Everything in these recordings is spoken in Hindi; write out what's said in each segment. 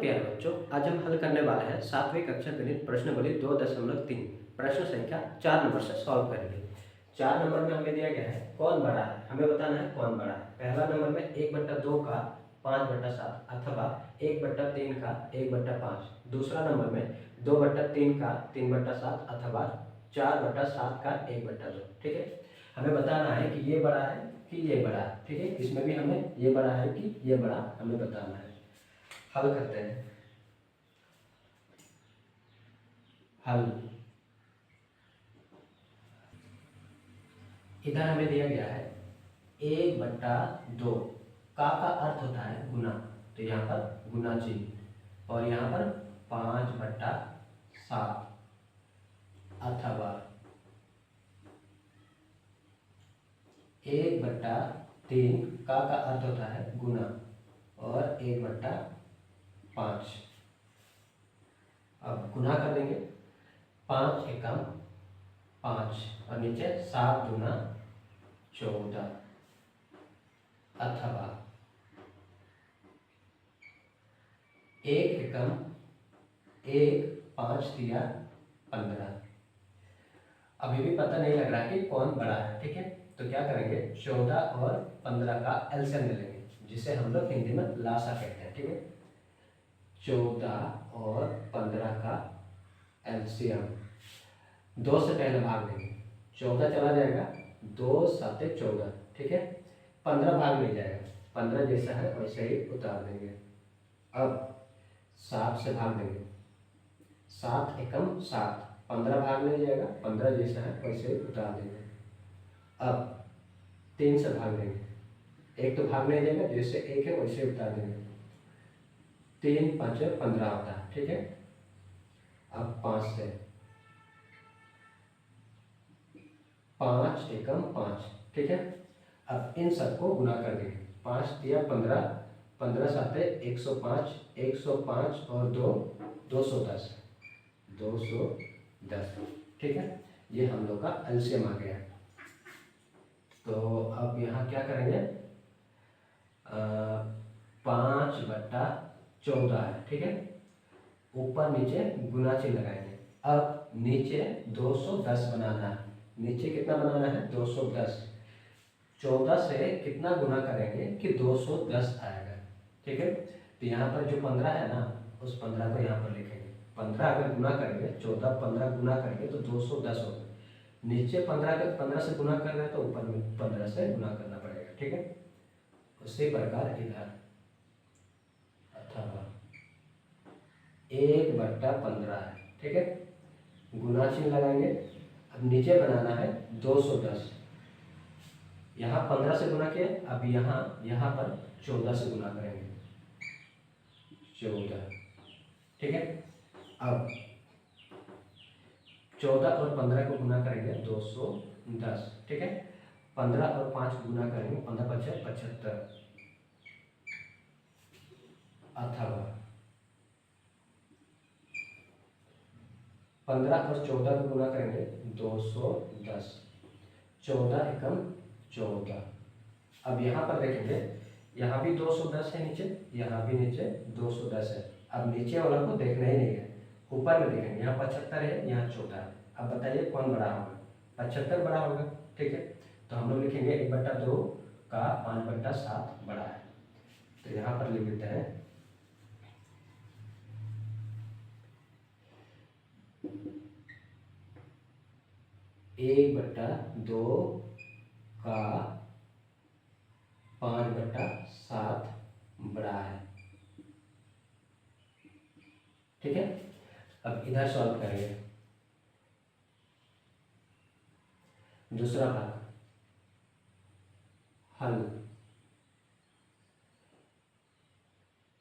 प्यारे बच्चों, आज हम हल करने वाले हैं 7वीं कक्षा गणित प्रश्नावली 2.3 प्रश्न संख्या 4 नंबर से सॉल्व करेंगे। 4 नंबर में हमें दिया गया है कौन बड़ा है, हमें बताना है कौन बड़ा है। पहला नंबर में 1/2 का 5/7 अथवा 1/3 का 1/5। दूसरा नंबर में 2/3 का 3/7 अथवा 4/7 का 1/2। ठीक है, हमें बताना है कि ये बड़ा है कि ये बड़ा है। ठीक है, इसमें भी हमें ये बड़ा है कि ये बड़ा हमें बताना है। हल करते हैं। हल इधर हमें दिया गया है 1/2 का अर्थ होता है गुना, तो यहाँ पर गुना चिन्ह, और यहाँ पर 5/7 अथवा 1/3 का अर्थ होता है गुना और 1/5। अब गुना कर देंगे, 5 एकम 5 और नीचे 7 दूना 14 अथवा 1 एकम 1 5 दिया 15। अभी भी पता नहीं लग रहा कि कौन बड़ा है। ठीक है, तो क्या करेंगे, 14 और 15 का एलसीएम ले लेंगे, जिसे हम लोग हिंदी में लासा कहते हैं। ठीक है, 14 और 15 का एलसीएम 2 से पहले भाग देंगे, 14 चला जाएगा, 2 7 14। ठीक है, 15 भाग नहीं जाएगा, 15 जैसा है वैसे ही उतार देंगे। अब 7 से भाग देंगे, 7 एकम 7, 15 भाग नहीं जाएगा, 15 जैसा है वैसे ही उतार देंगे। अब 3 से भाग देंगे, एक तो भाग नहीं जाएगा, जैसे एक है वैसे उतार देंगे। 3 5 15 होता है। ठीक है, अब 5 से, 5 एकम 5। ठीक है, अब इन सबको गुना कर देंगे, 5 दिया 15, 15 7 105, 105 और 2 210, 210। ठीक है, ये हम लोग का एलसीएम आ गया। तो अब यहाँ क्या करेंगे, 5/14 है। ठीक है, ऊपर नीचे गुना चिन्ह लगाएंगे। अब नीचे 210 बनाना है, नीचे कितना बनाना है, 210। 14 से कितना गुना करेंगे कि 210 आएगा। ठीक है, तो यहाँ पर जो 15 है ना, उस 15 को यहाँ पर लिखेंगे। 15 अगर गुना करेंगे, 14 15 गुना करेंगे तो 210 होगा। नीचे 15 से गुना कर रहे हैं तो ऊपर में 15 से गुना करना पड़ेगा। ठीक है, उसी प्रकार इधर अथवा 1/15 है। ठीक है, गुना चिन्ह लगाएंगे। अब नीचे बनाना है 210, यहाँ 15 से गुना किया, अब यहाँ पर 14 से गुना करेंगे, 14। ठीक है, अब 14 और 15 को गुना करेंगे 210। ठीक है, 15 और 5 को गुना करेंगे, 15 5 75 अथवा 15 और 14 को गुना करेंगे 210, 14 एकम 14। अब यहाँ पर देखेंगे, यहाँ भी 210 है नीचे, यहाँ भी नीचे 210 है। अब नीचे वाला को देखना ही नहीं है, ऊपर में देखेंगे, यहाँ 75 है, यहाँ 14 है। अब बताइए कौन बड़ा होगा, 75 बड़ा होगा। ठीक है, तो हम लोग लिखेंगे 1/2 का 5/7 बड़ा है, तो यहाँ पर लिख देते हैं 1/2 का 5/7 बड़ा है। ठीक है, अब इधर सॉल्व करेंगे। दूसरा भाग, हल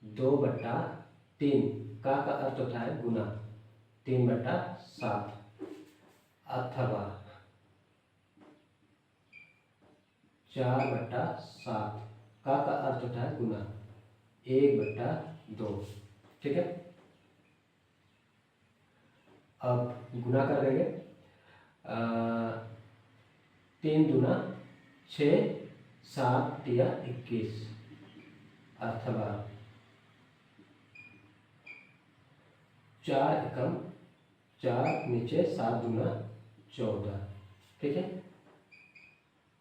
2/3 का अर्थ होता है गुना, 3/7 अथवा 4/7 का अर्थ होता है गुना, 1/2। ठीक है, अब गुना कर देंगे, 3 दूना 6, 7 या 21 अथवा 4 एकम 4, नीचे 7 दूना 14, ठीक है।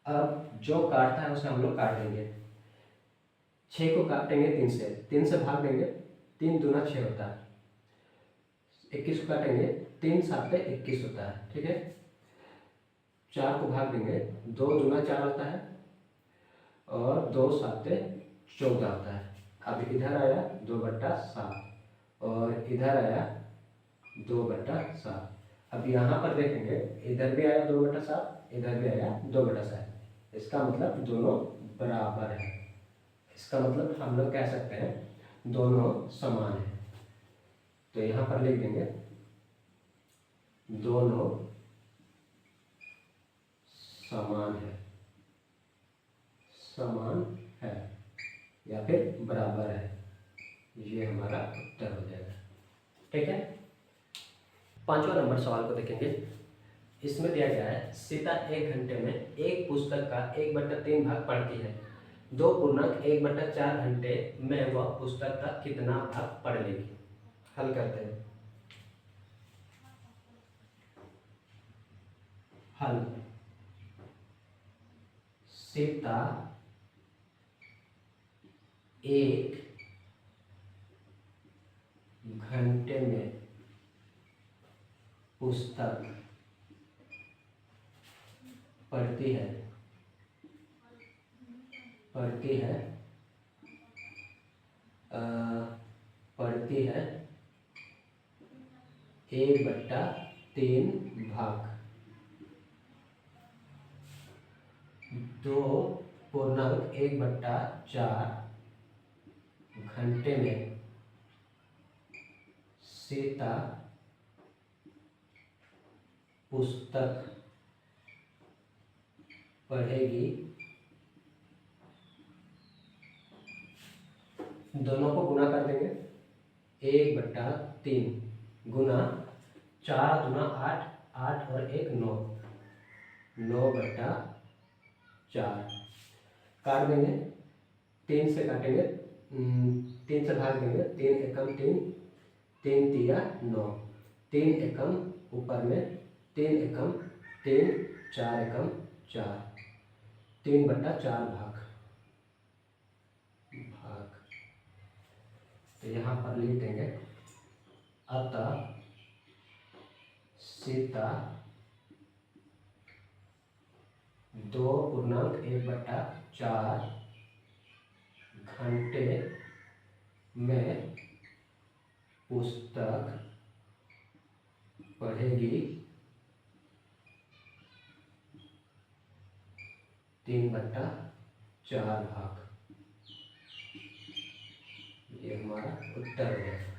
अब जो काटता है उसे हम लोग काट देंगे। 6 को काटेंगे 3 से भाग देंगे, 3 दूना 6 होता है। 21 को काटेंगे, 3 7 21 होता है, ठीक है। 4 को भाग देंगे, 2 दूना 4 होता है और 2 7 14 होता है। अब इधर आया 2/7 और इधर आया 2/7। अब यहाँ पर देखेंगे, इधर भी आया 2/7, इधर भी आया 2/7। इसका मतलब दोनों बराबर है। इसका मतलब हम लोग कह सकते हैं दोनों समान है। तो यहाँ पर लिख देंगे दोनों समान है, समान है या फिर बराबर है, ये हमारा उत्तर हो जाएगा, ठीक है। 5वां नंबर सवाल को देखेंगे। इसमें दिया गया है सीता 1 घंटे में एक पुस्तक का 1/3 भाग पढ़ती है। 2 पूर्णांक 1/4 घंटे में वह पुस्तक का कितना भाग पढ़ लेगी। हल करते हैं। हल। सीता 1 घंटे में पुस्तक पढ़ती है 1/3 भाग। 2 पूर्णांक 1/4 घंटे में सीता पुस्तक पढ़ेगी। दोनों को गुणा कर देंगे, 1/3 गुना 4 दूना 8, 8 और 1 9, 9/4 काट देंगे। 3 से काटेंगे, 3 से भाग देंगे, 3 एकम 3, 3 तिया 9, 3 एकम ऊपर में 3 एकम 3, 4 एकम 4, 3/4 भाग। तो यहाँ पर लिख देंगे अतः सीता 2 पूर्णांक 1/4 घंटे में पुस्तक पढ़ेगी 3/4 भाग। ये हमारा उत्तर है।